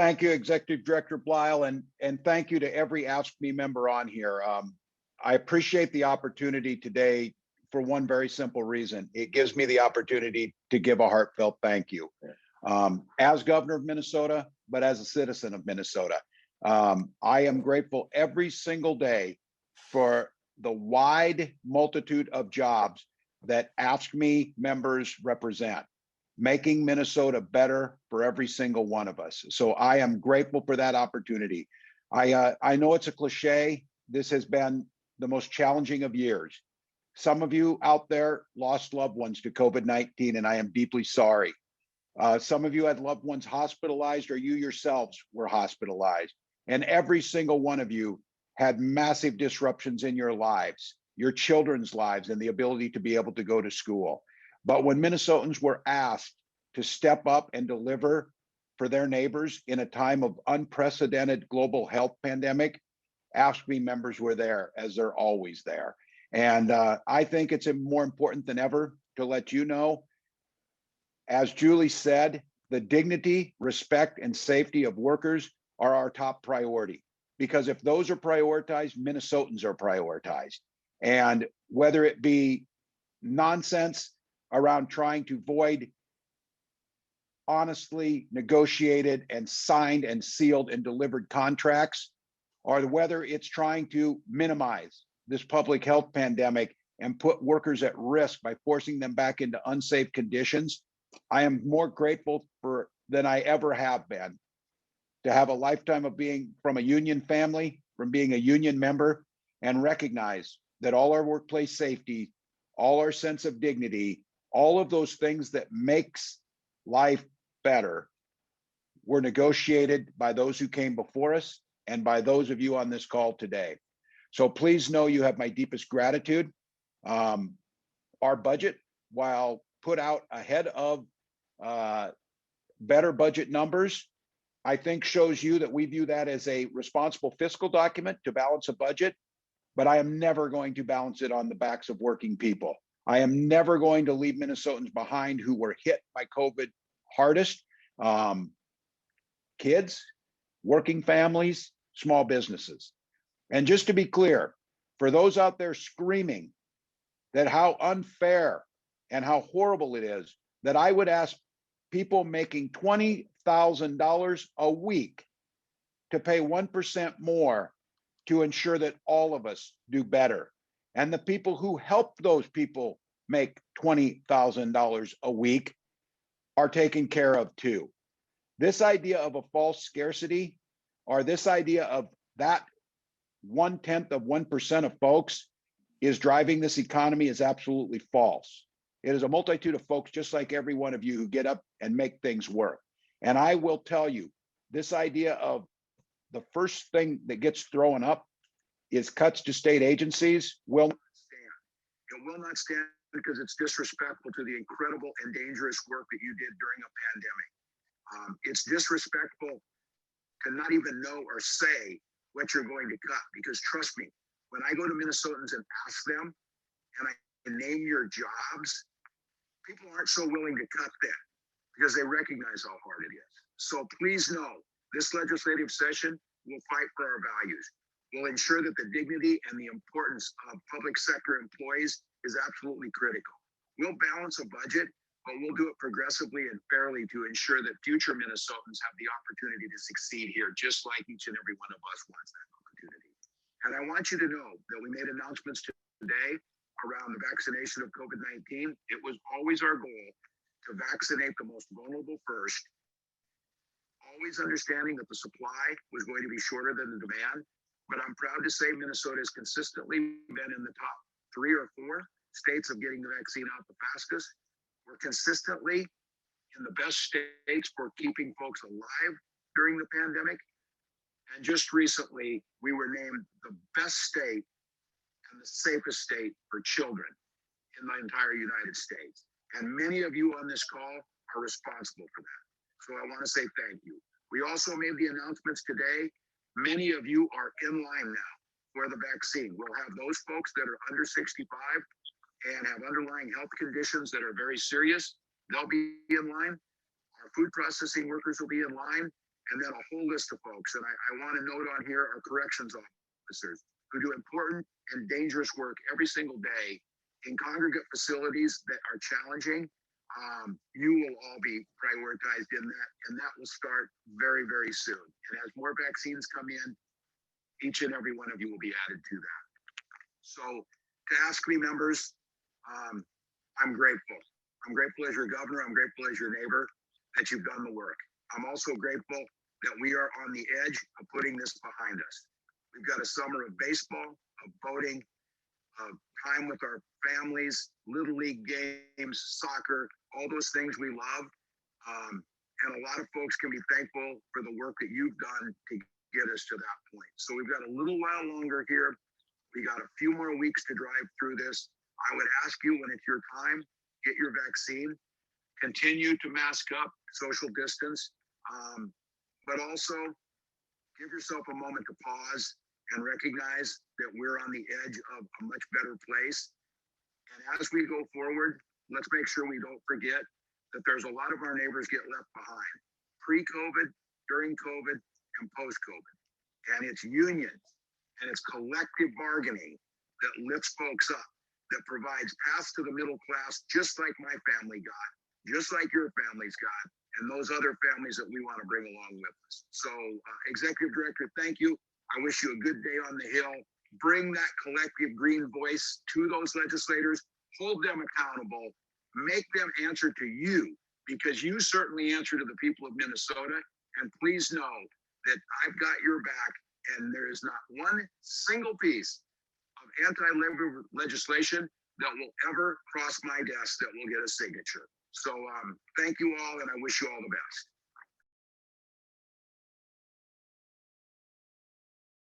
Thank you, Executive Director Blyle, and thank you to every AFSCME member on here. I appreciate the opportunity today for one very simple reason. It gives me the opportunity to give a heartfelt thank you. As governor of Minnesota, but as a citizen of Minnesota. I am grateful every single day for the wide multitude of jobs that AFSCME members represent, making Minnesota better for every single one of us. So I am grateful for that opportunity. I know it's a cliche. This has been the most challenging of years. Some of you out there lost loved ones to COVID-19, and I am deeply sorry. Some of you had loved ones hospitalized, or you yourselves were hospitalized. And every single one of you had massive disruptions in your lives, your children's lives, and the ability to be able to go to school. But when Minnesotans were asked to step up and deliver for their neighbors in a time of unprecedented global health pandemic, AFSCME members were there, as they're always there. And I think it's more important than ever to let you know, as Julie said, the dignity, respect, and safety of workers are our top priority. Because if those are prioritized, Minnesotans are prioritized. And whether it be nonsense around trying to void honestly negotiated and signed and sealed and delivered contracts, or whether it's trying to minimize this public health pandemic and put workers at risk by forcing them back into unsafe conditions, I am more grateful for than I ever have been to have a lifetime of being from a union family, from being a union member, and recognize that all our workplace safety, all our sense of dignity, all of those things that makes life better were negotiated by those who came before us and by those of you on this call today. So please know you have my deepest gratitude. Our budget, while put out ahead of better budget numbers, I think shows you that we view that as a responsible fiscal document to balance a budget, but I am never going to balance it on the backs of working people. I am never going to leave Minnesotans behind who were hit by COVID hardest. Kids, working families, small businesses. And just to be clear, for those out there screaming that how unfair and how horrible it is, that I would ask people making $20,000 a week to pay 1% more to ensure that all of us do better. And the people who help those people make $20,000 a week are taken care of too. This idea of a false scarcity, or this idea of that 1/10 of 1% of folks is driving this economy, is absolutely false. It is a multitude of folks just like every one of you who get up and make things work. And I will tell you, this idea of the first thing that gets thrown up is cuts to state agencies will not stand. It will not stand because it's disrespectful to the incredible and dangerous work that you did during a pandemic. It's disrespectful to not even know or say what you're going to cut, because trust me, when I go to Minnesotans and ask them, and I name your jobs, people aren't so willing to cut them because they recognize how hard it is. So please know, this legislative session will fight for our values. We'll ensure that the dignity and the importance of public sector employees is absolutely critical. We'll balance a budget, but we'll do it progressively and fairly to ensure that future Minnesotans have the opportunity to succeed here, just like each and every one of us wants that opportunity. And I want you to know that we made announcements today around the vaccination of COVID-19. It was always our goal to vaccinate the most vulnerable first, always understanding that the supply was going to be shorter than the demand. But I'm proud to say Minnesota has consistently been in the top 3 or 4 states of getting the vaccine out the fastest. We're consistently in the best states for keeping folks alive during the pandemic. And just recently, we were named the best state and the safest state for children in the entire United States. And many of you on this call are responsible for that. So I want to say thank you. We also made the announcements today. Many of you are in line now for the vaccine. We'll have those folks that are under 65 and have underlying health conditions that are very serious. They'll be in line. Our food processing workers will be in line. and then a whole list of folks. And I want to note on here our corrections officers who do important and dangerous work every single day in congregate facilities that are challenging. You will all be prioritized in that, and that will start very, very soon. And as more vaccines come in, each and every one of you will be added to that. So to AFSCME members, I'm grateful. I'm grateful as your governor. I'm grateful as your neighbor that you've done the work. I'm also grateful that we are on the edge of putting this behind us. We've got a summer of baseball, of boating, of time with our families, little league games, soccer, all those things we love. And a lot of folks can be thankful for the work that you've done to get us to that point. So we've got a little while longer here. We got a few more weeks to drive through this. I would ask you, when it's your time, get your vaccine, continue to mask up, social distance, but also give yourself a moment to pause and recognize that we're on the edge of a much better place. And as we go forward, let's make sure we don't forget that there's a lot of our neighbors get left behind, pre-COVID, during COVID, and post-COVID. And it's unions and it's collective bargaining that lifts folks up, that provides paths to the middle class, just like my family got, just like your family's got, and those other families that we want to bring along with us. So, Executive Director, thank you. I wish you a good day on the Hill. Bring that collective green voice to those legislators, hold them accountable, make them answer to you, because you certainly answer to the people of Minnesota. And please know that I've got your back, and there is not one single piece of anti-labor legislation that will ever cross my desk that will get a signature. So thank you all, and I wish you all the best.